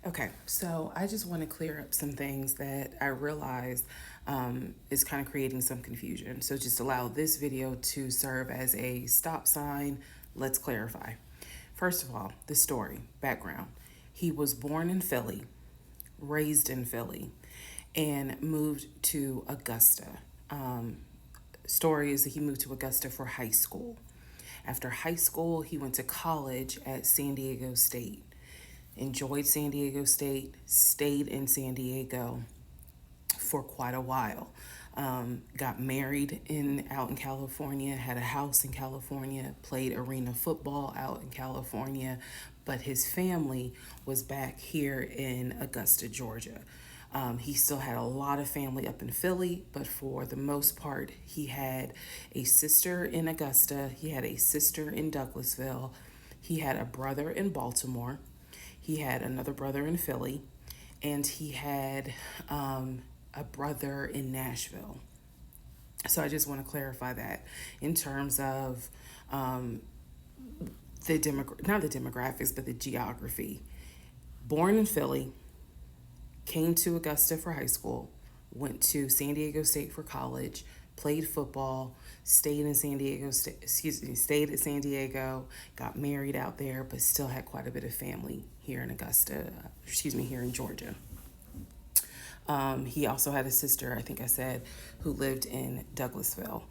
Okay, so I just want to clear up some things that I realized is kind of creating some confusion. So just allow this video to serve as a stop sign. Let's clarify. First of all, the story, background. He was born in Philly, raised in Philly, and moved to Augusta. Story is that he moved to Augusta for high school. After high school, he went to college at San Diego State. Enjoyed San Diego State, stayed in San Diego for quite a while. Got married out in California, had a house in California, played arena football out in California, but his family was back here in Augusta, Georgia. He still had a lot of family up in Philly, but for the most part, he had a sister in Augusta, he had a sister in Douglasville, he had a brother in Baltimore, he had another brother in Philly, and he had a brother in Nashville. So I just want to clarify that in terms of not the demographics, but the geography. Born in Philly, came to Augusta for high school, went to San Diego State for college, played football, stayed stayed at San Diego, got married out there, but still had quite a bit of family here in here in Georgia. He also had a sister, I think I said, who lived in Douglasville.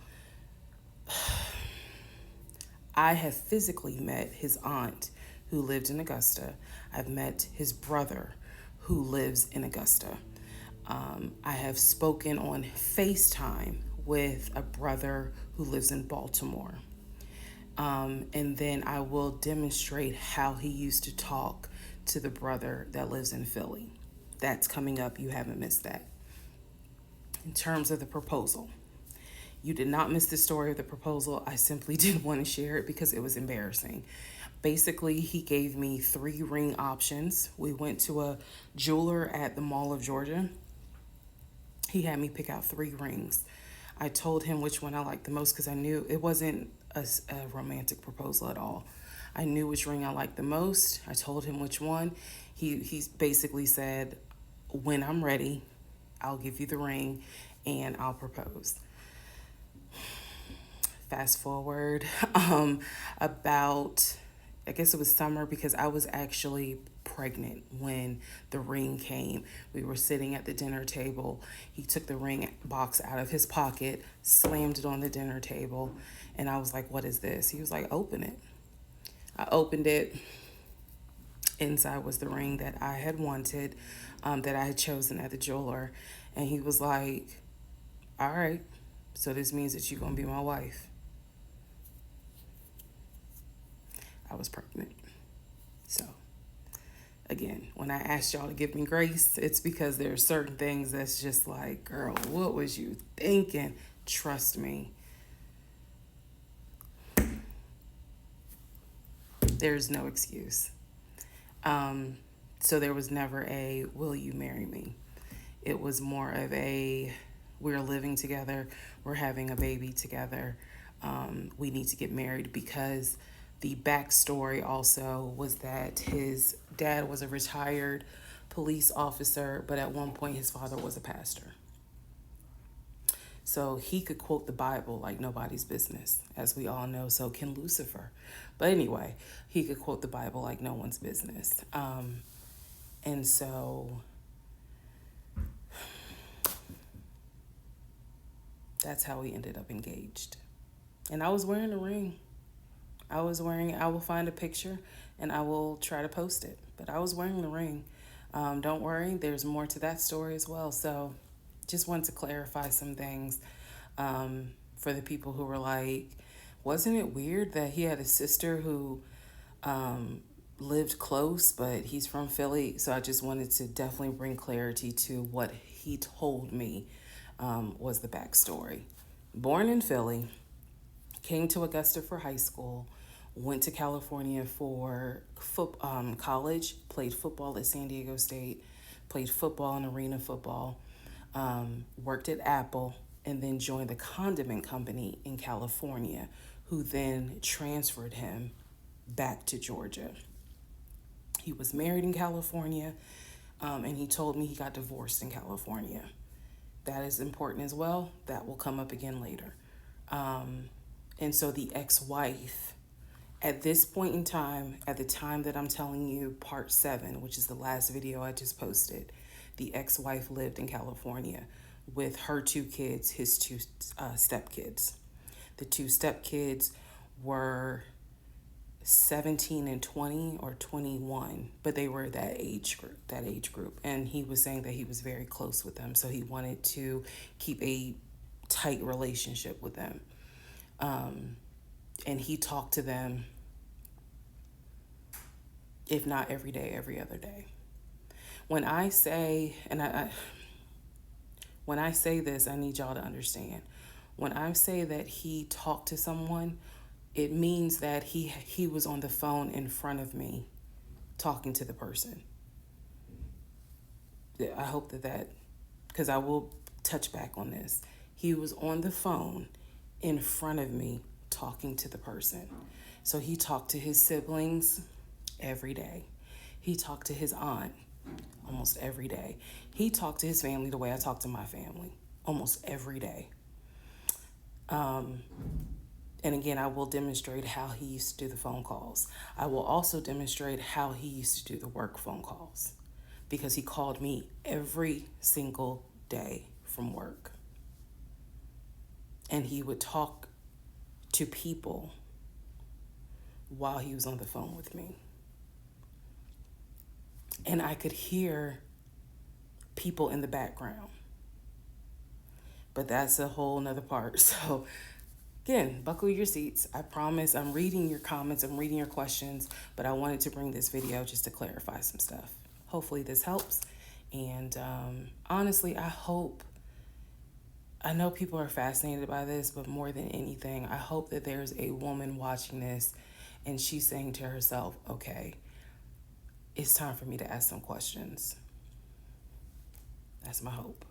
I have physically met his aunt who lived in Augusta. I've met his brother who lives in Augusta. I have spoken on FaceTime with a brother who lives in Baltimore. And then I will demonstrate how he used to talk to the brother that lives in Philly. That's coming up. You haven't missed that. In terms of the proposal, you did not miss the story of the proposal. I simply didn't want to share it because it was embarrassing. Basically, he gave me 3 ring options. We went to a jeweler at the Mall of Georgia. He had me pick out 3 rings. I told him which one I liked the most because I knew it wasn't a romantic proposal at all. I knew which ring I liked the most. I told him which one. He basically said, when I'm ready, I'll give you the ring and I'll propose. Fast forward about, I guess it was summer because I was actually pregnant when the ring came. We were sitting at the dinner table. He took the ring box out of his pocket, slammed it on the dinner table, and I was like, what is this? He was like, open it. I opened it. Inside was the ring that I had wanted, that I had chosen at the jeweler. And he was like, all right, so this means that you're going to be my wife. I was pregnant. So, again, when I asked y'all to give me grace, it's because there are certain things that's just like, girl, what was you thinking? Trust me. There's no excuse. So there was never a, will you marry me? It was more of a, we're living together, we're having a baby together, we need to get married, because the backstory also was that his dad was a retired police officer, but at one point his father was a pastor. So he could quote the Bible like nobody's business, as we all know. So can Lucifer. But anyway, he could quote the Bible like no one's business. And so that's how we ended up engaged. And I was wearing a ring. I will find a picture and I will try to post it. But I was wearing the ring. Don't worry, there's more to that story as well. So just wanted to clarify some things for the people who were like, wasn't it weird that he had a sister who lived close, but he's from Philly? So I just wanted to definitely bring clarity to what he told me was the backstory. Born in Philly, came to Augusta for high school, went to California for college, played football at San Diego State, played football and arena football, worked at Apple, and then joined the condiment company in California, who then transferred him back to Georgia. He was married in California, and he told me he got divorced in California. That is important as well. That will come up again later. And so the ex-wife, at this point in time, at the time that I'm telling you, part 7, which is the last video I just posted, the ex-wife lived in California with her 2 kids, his 2 stepkids. The 2 stepkids were 17 and 20 or 21, but they were that age group. And he was saying that he was very close with them, so he wanted to keep a tight relationship with them. And he talked to them, if not every day, every other day. When I say, and when I say this, I need y'all to understand. When I say that he talked to someone, it means that he was on the phone in front of me talking to the person. I hope that, because I will touch back on this. He was on the phone in front of me talking to the person. So he talked to his siblings every day. He talked to his aunt almost every day. He talked to his family the way I talk to my family almost every day. And again, I will demonstrate how he used to do the phone calls. I will also demonstrate how he used to do the work phone calls, because he called me every single day from work. And he would talk to people while he was on the phone with me. And I could hear people in the background. But that's a whole nother part. So again, buckle your seats. I promise I'm reading your comments, I'm reading your questions, but I wanted to bring this video just to clarify some stuff. Hopefully this helps. And honestly, I know people are fascinated by this, but more than anything, I hope that there's a woman watching this and she's saying to herself, okay, it's time for me to ask some questions. That's my hope.